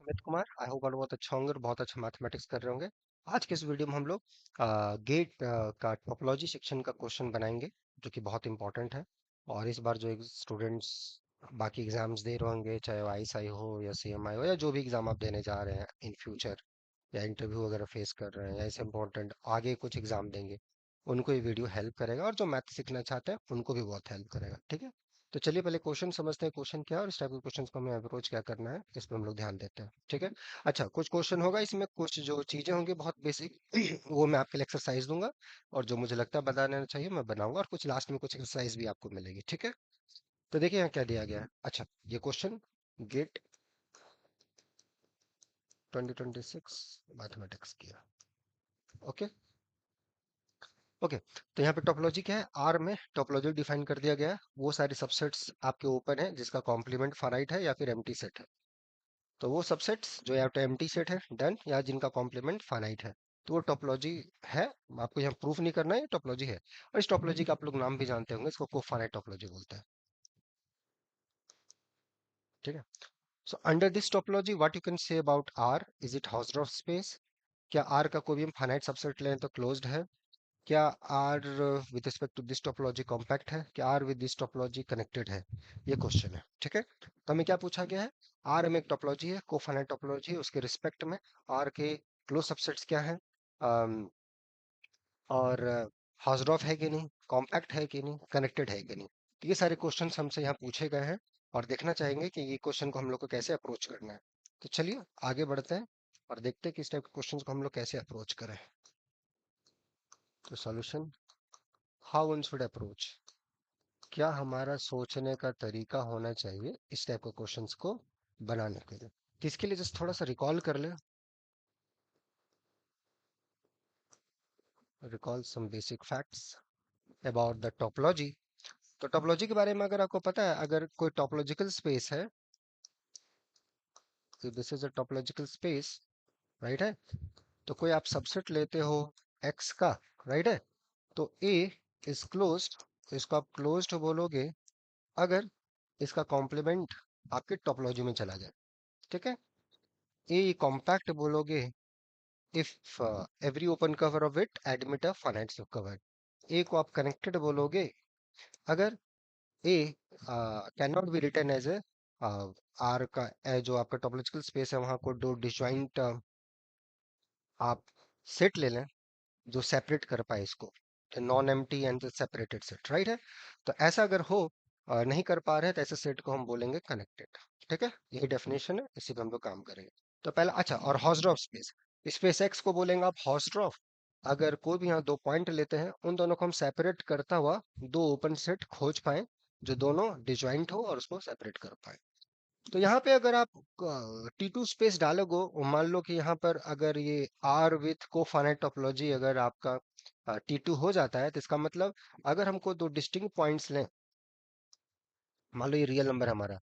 Sumit Kumar. I hope आप बहुत अच्छा होंगे और बहुत अच्छा मैथमेटिक्स कर रहे होंगे। आज के इस वीडियो में हम लोग गेट का टोपोलॉजी सेक्शन का क्वेश्चन बनाएंगे, जो कि बहुत इंपॉर्टेंट है। और इस बार जो स्टूडेंट्स बाकी एग्जाम्स दे रहे होंगे, चाहे वो आईएसआई हो या सीएमआई हो या जो भी एग्जाम आप देने जा रहे हैं इन फ्यूचर, या इंटरव्यू वगैरह फेस कर रहे हैं, या ऐसे इंपॉर्टेंट आगे कुछ एग्जाम देंगे, उनको ये वीडियो हेल्प करेगा। और जो मैथ सीखना चाहते हैं उनको भी बहुत हेल्प करेगा। ठीक है, तो चलिए पहले क्वेश्चन समझते हैं। क्वेश्चन क्या है और इस टाइप के क्वेश्चंस को हमें अप्रोच क्या करना है, इस पर हम लोग ध्यान देते हैं। ठीक है। अच्छा, कुछ क्वेश्चन होगा इसमें, कुछ जो चीजें होंगी बहुत बेसिक वो मैं आपके लिए एक्सरसाइज दूंगा, और जो मुझे लगता है बताना चाहिए मैं बनाऊंगा, और कुछ लास्ट में कुछ एक्सरसाइज भी आपको मिलेगी। ठीक है, तो देखिए यहाँ क्या दिया गया है। अच्छा, ये क्वेश्चन गेट 2026 मैथमेटिक्स किया। ओके। ओके, तो यहाँ पे टोपोलॉजी क्या है, आर में टोपोलॉजी डिफाइन कर दिया गया है। वो सारे सबसेट्स आपके ओपन है जिसका कॉम्प्लीमेंट फाइनाइट है या फिर एम्प्टी सेट है। तो वो सबसेट्स जो यहाँ पे एम्प्टी सेट है डन, या जिनका कॉम्प्लीमेंट फाइनाइट है, तो वो टोपोलॉजी है। आपको यहाँ प्रूफ नहीं करना है, ये टोपोलॉजी है। और इस टोपोलॉजी का आप लोग नाम भी जानते होंगे, इसको कोफाइनाइट टोपोलॉजी बोलते हैं। ठीक है। So under this topology what you can say about R, is it Hausdorff space? क्या आर का कोई भी हम फाइनाइट सबसेट लें तो क्लोज्ड है? क्या R with respect to this topology compact है? क्या R with this topology connected है? ये क्वेश्चन है। ठीक है, तो हमें क्या पूछा गया है, आर में एक टोपोलॉजी है, कोफाइनाइट टोपोलॉजी, उसके रिस्पेक्ट में आर के क्लोज सबसेट्स क्या है, और हाउसडॉर्फ है कि नहीं, कॉम्पैक्ट है कि नहीं, कनेक्टेड है कि नहीं। तो ये सारे क्वेश्चंस हमसे यहाँ पूछे गए हैं, और देखना चाहेंगे कि ये क्वेश्चन को हम लोग को कैसे अप्रोच करना है। तो चलिए आगे बढ़ते हैं और देखते हैं कि इस टाइप के क्वेश्चंस को हम लोग कैसे अप्रोच करें। तो solution, how one should approach, क्या हमारा सोचने का तरीका होना चाहिए इस टाइप के क्वेश्चंस को बनाने के लिए। तो इसके लिए जस्ट थोड़ा सा रिकॉल कर ले, recall some basic facts about the topology. तो टोपोलॉजी के बारे में अगर आपको पता है, अगर कोई टोपोलॉजिकल स्पेस है, तो this is a topological space, right है। तो कोई आप सबसेट लेते हो एक्स का, राइट है, तो ए इज क्लोज्ड, इसको आप क्लोज्ड बोलोगे अगर इसका कॉम्प्लीमेंट आपके टोपोलॉजी में चला जाए। ठीक है, ए कॉम्पैक्ट बोलोगे if every open cover of it admit a finite सब कवर। ए को आप कनेक्टेड बोलोगे अगर A can not be written as a R का जो आपका टोपोलॉजिकल स्पेस है वहां को दो डिसजॉइंट आप सेट ले लें जो सेपरेट कर पाए इसको, non empty and separated set, right है। तो ऐसा अगर हो, नहीं कर पा रहे हैं, तो ऐसे सेट को हम बोलेंगे कनेक्टेड। ठीक है, यही डेफिनेशन है, इसी पे हम लोग काम करेंगे। तो पहला, अच्छा, और हॉस्ड्रॉफ स्पेस, स्पेस एक्स को बोलेंगे आप हॉस्ड्रॉफ अगर कोई भी यहाँ दो पॉइंट लेते हैं, उन दोनों को हम सेपरेट करता हुआ दो ओपन सेट खोज पाए जो दोनों डिजॉइंट हो और उसको सेपरेट कर पाए। तो यहाँ पे अगर आप T2 स्पेस डालोगे, मान लो कि यहाँ पर अगर ये R विथ कोफाइनाइट टोपोलॉजी अगर आपका T2 हो जाता है, तो इसका मतलब अगर हमको दो डिस्टिंक्ट पॉइंट्स लें, मान लो ये रियल नंबर हमारा,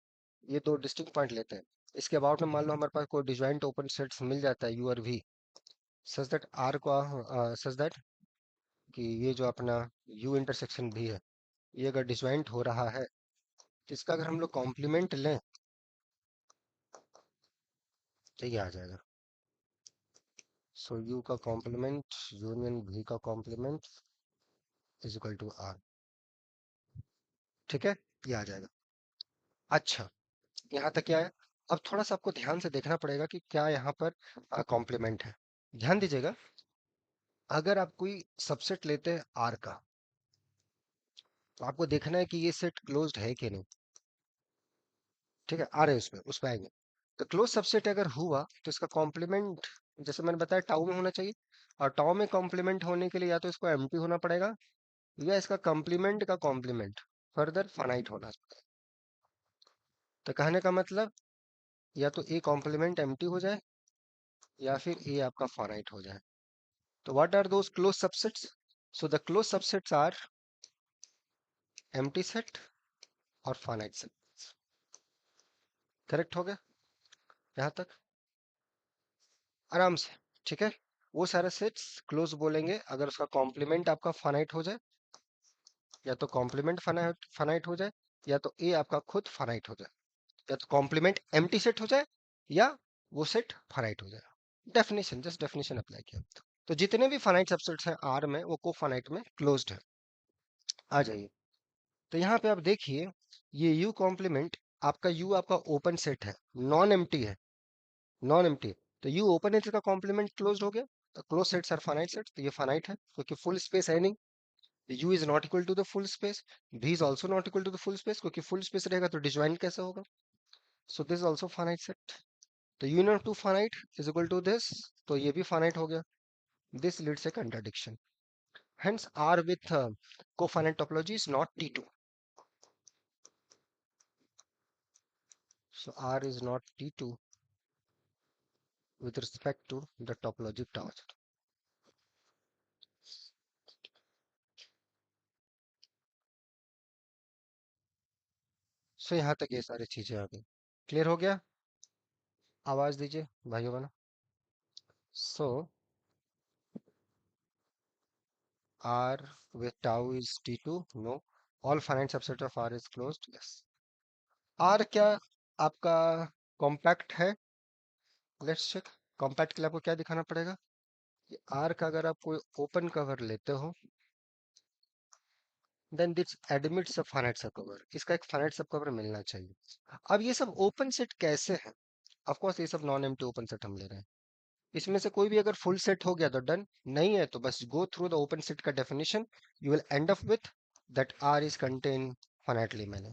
ये दो डिस्टिंक्ट पॉइंट लेते हैं, इसके अबाउट में मान लो हमारे पास कोई डिजॉइंट ओपन सेट्स मिल जाता है U और V, सच दैट R को सच दैट कि ये जो अपना U इंटरसेक्शन भी है, ये अगर डिजॉइंट हो रहा है, तो इसका अगर हम लोग कॉम्प्लीमेंट लें तो ये आ जाएगा। सो U का कॉम्प्लीमेंट यूनियन V का complement is equal to R। ठीक है, ये आ जाएगा। अच्छा, यहाँ तक क्या है। अब थोड़ा सा आपको ध्यान से देखना पड़ेगा कि क्या यहाँ पर कॉम्प्लीमेंट है। ध्यान दीजिएगा, अगर आप कोई सबसेट लेते हैं R का, तो आपको देखना है कि ये सेट क्लोज्ड है कि नहीं। ठीक है, आ रहे हैं उसमें, उस पर आएंगे। तो क्लोज सबसेट अगर हुआ तो इसका कॉम्प्लीमेंट, जैसे मैंने बताया, टाउ में होना चाहिए। और टाउ में कॉम्प्लीमेंट होने के लिए या तो इसको एम्प्टी होना पड़ेगा, या इसका कॉम्प्लीमेंट का कॉम्प्लीमेंट फर्दर फाइनाइट होना चाहिए। तो कहने का मतलब, या तो ए कॉम्प्लीमेंट एम्प्टी हो जाए, या फिर ए आपका फाइनाइट हो जाए। तो what are those closed subsets? So the closed subsets are empty set और फाइनाइट सेट। करेक्ट हो गया यहाँ तक, आराम से। ठीक है, वो सारे सेट्स क्लोज बोलेंगे अगर उसका कॉम्प्लीमेंट आपका फाइनाइट हो जाए, या तो कॉम्प्लीमेंट फाइनाइट फाइनाइट हो जाए, या तो ए आपका खुद फाइनाइट हो जाए, या तो कॉम्प्लीमेंट एम्प्टी सेट हो जाए, या वो सेट फाइनाइट हो जाएगा। डेफिनेशन, जस्ट डेफिनेशन अप्लाई किया। तो जितने भी फाइनाइट सबसेट्स हैं आर में वो कोफाइनाइट में क्लोज्ड है। आ जाइए। तो यहाँ पे आप देखिए, ये यू कॉम्प्लीमेंट, आपका यू आपका ओपन सेट है, नॉन एम्प्टी है, नॉन एम्प्टी। तो यू ओपन है, इसका कॉम्प्लीमेंट क्लोज्ड हो गया। तो closed sets are finite sets, तो ये फाइनाइट है क्योंकि फुल स्पेस है नहीं। u is not equal to the full space, v is also not equal to the full space, क्योंकि फुल स्पेस रहेगा तो डिसजॉइंट कैसे होगा। So this also finite set. तो union of two finite is equal to this, तो ये भी finite हो गया। This leads a contradiction, hence r with cofinite topology is not t2. So r is not t2 with respect to the topology tau. So यहाँ तक ये सारी चीजें आ गई। क्लियर हो गया? आवाज दीजिए भाइयों बहनों। So r with tau is t2, no. All finite subset of r is closed, yes. r क्या आपका कॉम्पैक्ट है? Let's check. कॉम्पैक्ट के लिए आपको क्या दिखाना पड़ेगा? r का अगर आप कोई ओपन कवर लेते हो, then this admits a finite सब कवर, इसका एक फाइनाइट सब कवर मिलना चाहिए। अब ये सब ओपन सेट कैसे है? ऑफ कोर्स ये सब नॉन एम्प्टी ओपन सेट हम ले रहे हैं। इसमें से कोई भी अगर फुल सेट हो गया तो डन, नहीं है तो बस go through the open set का definition, you will end up with that R is contain finitely मैंने।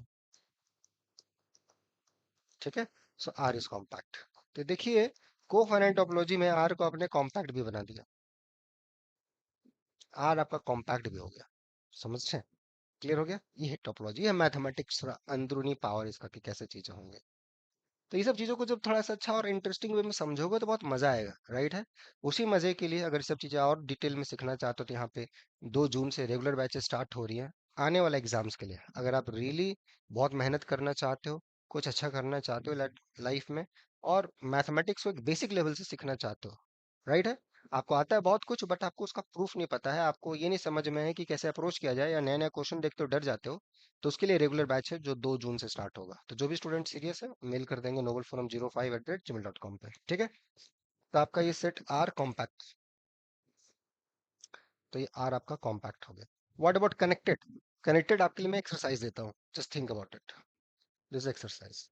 ठीक है। So R is compact. तो देखिए, को फाइनाइट टोपोलॉजी में आर को आपने कॉम्पैक्ट भी बना दिया, आर आपका कॉम्पैक्ट भी हो गया। समझ रहे? क्लियर हो गया? ये टोपोलॉजी है मैथमेटिक्स, थोड़ा अंदरूनी पावर इसका कि कैसे चीजें होंगे। तो ये सब चीजों को जब थोड़ा सा अच्छा और इंटरेस्टिंग वे में समझोगे तो बहुत मजा आएगा, राइट है। उसी मजे के लिए अगर ये सब चीजें और डिटेल में सीखना चाहते हो तो यहाँ पे 2 जून से रेगुलर बैचेस स्टार्ट हो रही हैं आने वाले एग्जाम्स के लिए। अगर आप रियली बहुत मेहनत करना चाहते हो, कुछ अच्छा करना चाहते हो लाइफ में, और मैथमेटिक्स को एक बेसिक लेवल से सीखना चाहते हो, राइट है। आपको आता है बहुत कुछ बट आपको उसका प्रूफ नहीं पता है, आपको ये नहीं समझ में है कि कैसे अप्रोच किया जाए, या नया नया क्वेश्चन देखते हो डर जाते हो, तो उसके लिए रेगुलर बैच है जो 2 जून से स्टार्ट होगा। तो जो भी स्टूडेंट सीरियस है मेल कर देंगे novelforum05@gmail.com पे, ठीक है। तो आपका ये सेट आर कॉम्पैक्ट, तो ये आर आपका कॉम्पैक्ट हो गया। What about connected? कनेक्टेड आपके लिए मैं एक्सरसाइज देता हूँ, just think about it, this exercise.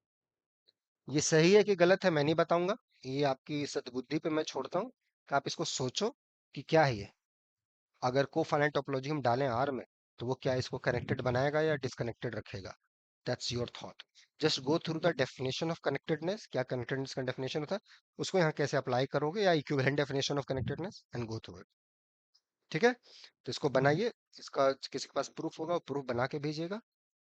ये सही है कि गलत है मैं नहीं बताऊंगा, ये आपकी सद्बुद्धि पे मैं छोड़ता हूँ कि आप इसको सोचो कि क्या है ये। अगर को फाइनाइट टोपोलॉजी हम डालें आर में, तो वो क्या इसको कनेक्टेड बनाएगा या डिसकनेक्टेड रखेगा? That's your thought. Just go through the definition of connectedness, क्या कनेक्टेडनेस का डेफिनेशन होता है, उसको यहाँ कैसे अप्लाई करोगे, या equivalent definition of connectedness, and go through it. ठीक है। तो इसको बनाइए, इसका किसी के पास प्रूफ होगा प्रूफ बना के भेजिएगा।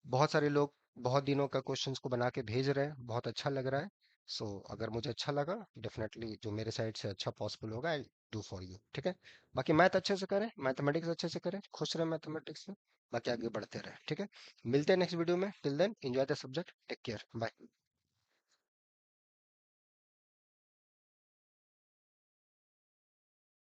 बहुत सारे लोग बहुत दिनों का क्वेश्चंस को बना के भेज रहे हैं, बहुत अच्छा लग रहा है। सो अगर मुझे अच्छा लगा, डेफिनेटली जो मेरे साइड से अच्छा पॉसिबल होगा आई डू फॉर यू, ठीक है। बाकी मैथ अच्छे से करें, मैथमेटिक्स अच्छे से करें, खुश रहे मैथमेटिक्स में, बाकी आगे बढ़ते रहे, ठीक है। मिलते हैं नेक्स्ट वीडियो में, till then enjoy the subject, take care, bye.